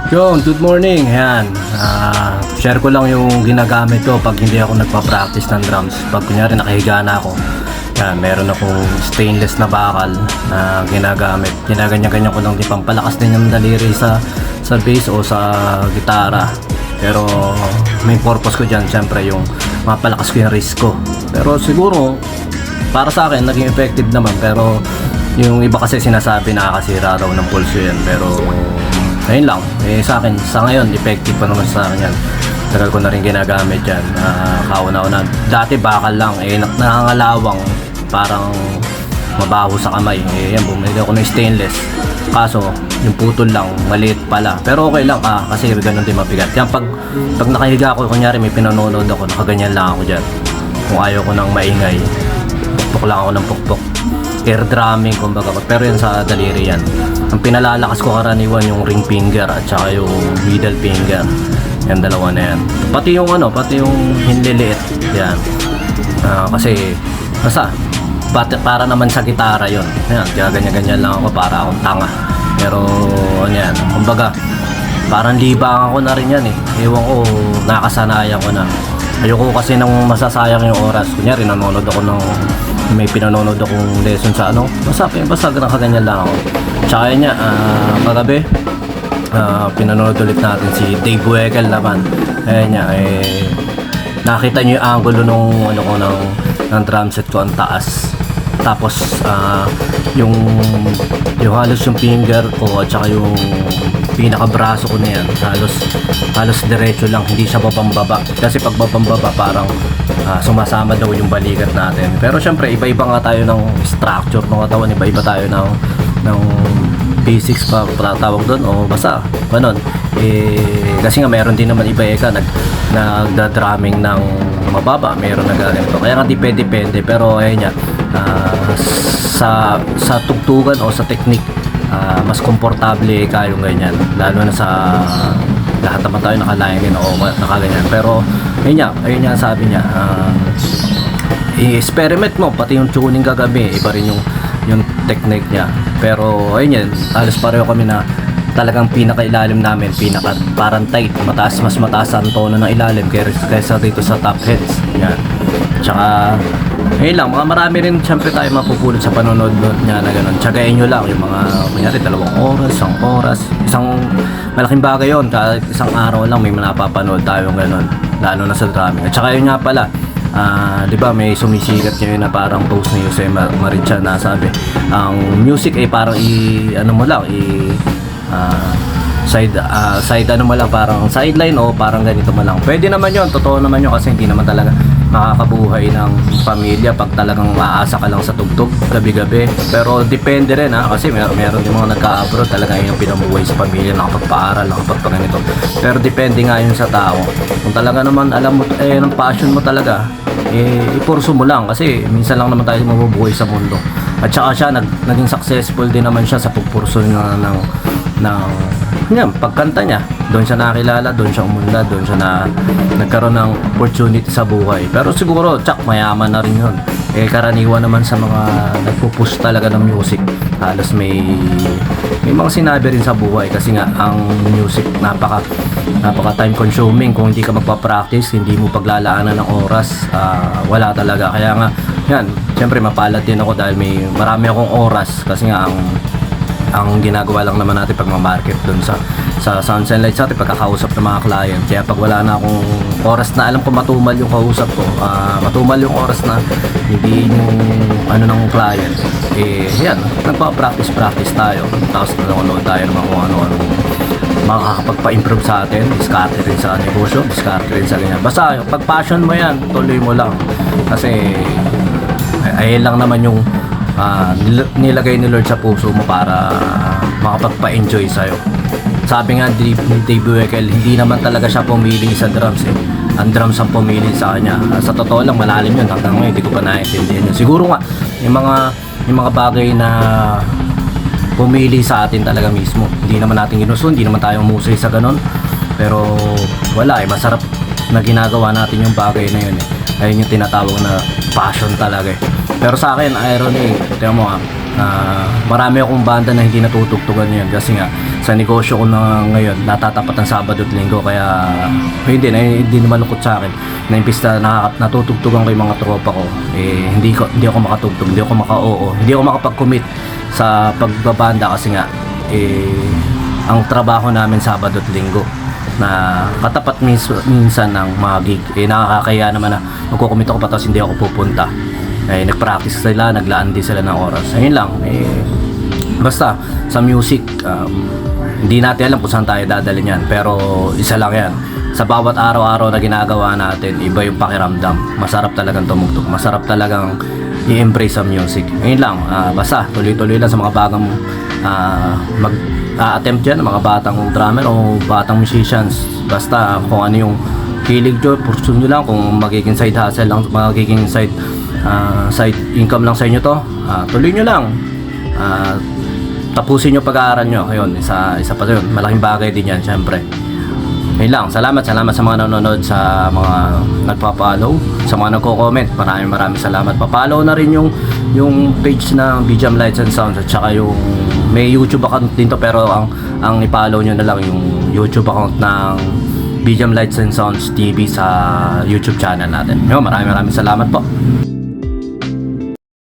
Yon, good morning. Ayan, share ko lang yung ginagamit ko pag hindi ako nagpa-practice ng drums. Pag kunyari nakahiga na ako, yan, meron akong stainless na bakal na ginagamit. Ginaganyan-ganyan ko lang di pampalakas din yung daliri sa bass o sa gitara. Pero may purpose ko dyan, syempre yung mapalakas ko yung wrist ko. Pero siguro, para sa akin, naging effective naman. Pero yung iba kasi sinasabi nakakasira raw ng pulso yan. Pero ayun lang, sa akin, sa ngayon, effective pa naman sa akin yan. Tagal ko na rin ginagamit yan. Kauna-una. Dati bakal lang, nangangalawang, parang mabaho sa kamay. Yan, bumili ako ng stainless. Kaso, yung putol lang, maliit pala. Pero okay lang, kasi ganun din mabigat. Yan, pag nakahiga ako, kunyari may pinanonood ako, nakaganyan lang ako dyan. Kung ayaw ko ng maingay, pukpok lang ako ng pukpok. Air drumming kumbaga, pero yan sa daliri yan. Ang pinalalakas ko karaniwan yung ring finger at saka yung middle finger. Yan, dalawa na yan. Pati yung hinliliit yan. Kasi para naman sa gitara yon. Yan, kaya ganyan-ganyan lang ako para akong tanga. Pero ano yan, kumbaga parang libangan ko na rin yan eh. Ewan ko, nakasanayan ko na. Ayoko kasi nang masasayang yung oras. Kunyari nanonood ako may pinanonood akong lesson sa basta nakaganyan lang ako. Tsaka yun niya, kagabi pinanonood ulit natin si Dave Weckl naman. Ayun niya, nakita niyo yung angulo ng drum set ko, ang taas. Tapos yung halos yung finger ko at saka yung pinakabraso ko na yan, halos diretso lang, hindi siya babambaba. Kasi pag babambaba parang sumasama daw yung balikat natin. Pero syempre iba-iba nga tayo ng structure ng katawan, iba-iba tayo ng basics pa tawag doon, o basta ganun. Kasi nga meron din naman iba nagda-drumming ng mababa, meron nagaganito. Kaya nga depende, pero ayun nga, sa tugtugan o sa technique, mas komportable kayong ganyan, lalo na sa lahat naman tayo nakalayan o nakaganyan. Pero ayun nga sabi niya, i-experiment mo pati yung tuning kagabi, iba rin yung technique niya. Pero ayun yan, halos pareho kami na talagang pinakailalim namin, parang tight, mas mataas ang tono ng ilalim kaysa dito sa top heads. Yan. Tsaka ayun lang, marami rin syempre tayo mapupulot sa panonood niya na gano'n. Tsagayin nyo lang yung mga, kunyari 2 oras, 1 oras, isang malaking bagay yun. Kahit isang araw lang may napapanood tayo gano'n, lalo na sa drumming. At tsaka yun nga pala, di ba may sumisikat ngayon na parang post ni Jose Maricha na sabi, ang music ay parang side mo lang, parang sideline o parang ganito mo lang. Pwede naman yun, totoo naman yun, kasi hindi naman talaga makakabuhay ng pamilya pag talagang maasa ka lang sa tugtog gabi-gabi. Pero depende rin kasi meron yung mga nagka-abroad talaga yung pinamuhay sa pamilya, nakapagpaaral, nakapagpaganito. Pero depende nga yun sa tao. Kung talaga naman alam mo, ng passion mo talaga, ipurso mo lang, kasi minsan lang naman tayo mabubuhay sa mundo. At saka siya, naging successful din naman siya sa pagpurso ng pagkanta niya. Doon siya nakilala, doon siya umunlad, doon siya nagkaroon ng opportunity sa buhay. Pero siguro, mayaman na rin yun. Karaniwan naman sa mga nagpupush talaga ng music, halos may mga sinabi rin sa buhay. Kasi nga, ang music napaka time consuming. Kung hindi ka magpa-practice, hindi mo paglalaanan ng oras, wala talaga. Kaya nga, yan, syempre mapalad din ako dahil marami akong oras. Kasi nga, ang ginagawa lang naman natin pag ma-market doon sa Sounds and Lights natin, pagkakausap ng mga client. Kaya pag wala na akong oras na alam ko matumal yung kausap ko, matumal yung oras na hindi yung ng client, yan, nagpa-practice tayo. Tapos nanonood tayo ng kung ano makakapagpa-improve sa atin, diskarte rin sa negosyo, diskarte rin sa ganyan. Basta pag passion mo yan, tuloy mo lang. Kasi ayun lang naman yung nilagay ni Lord sa puso mo para makapagpa-enjoy sa'yo. Sabi nga ni Dave Weckl, hindi naman talaga siya pumili sa drums ang drums ang pumili sa kanya. Sa totoo lang, malalim yun, hanggang ngayon hindi ko pa naiintindihan yun. Siguro nga yung mga bagay na pumili sa atin talaga mismo, hindi naman natin ginusto, hindi naman tayo musay sa ganon. Pero wala, masarap na ginagawa natin yung bagay na yun. Ayun yung tinatawag na passion talaga. Pero sa akin, irony, tingnan mo Marami akong banda na hindi natutugtugan yun kasi nga sa negosyo ko na ngayon natatapat ng Sabado at Linggo, kaya hindi naman lungkot sa akin na imbis na natutugtugan ko yung mga tropa ko, hindi ako makatugtog, hindi ako hindi ako makapag-commit sa pagbabanda kasi nga ang trabaho namin Sabado at Linggo na katapat minsan ng mga gig, nakakakaya naman na magkukumit ako pa tapos hindi ako pupunta. Nagpractice sila, naglaan din sila ng oras. Ayun lang, basta sa music, hindi natin alam kung saan tayo dadalhin yan, pero isa lang yan, sa bawat araw-araw na ginagawa natin, iba yung pakiramdam. Masarap talagang tumugtog, masarap talagang i-embrace sa music. Ayun lang, basta tuloy-tuloy lang sa mga bagang mag-attempt dyan, mga batang drummer o batang musicians. Basta kung ano yung hilig nyo, pursue nyo lang. Kung magiging side hustle lang, magiging side income lang sa inyo to, tuloy nyo lang, tapusin nyo pag-aaral nyo. Ayun, isa pa yun, malaking bagay din yan syempre. Ayun lang, salamat sa mga nanonood, sa mga nagpa-follow, sa mga nagko-comment, maraming salamat. Pa-follow na rin yung page ng BGM Lights and Sounds, at saka yung may YouTube account din to, pero ang i-follow nyo na lang yung YouTube account ng BGM Lights and Sounds TV sa YouTube channel natin. Maraming salamat po.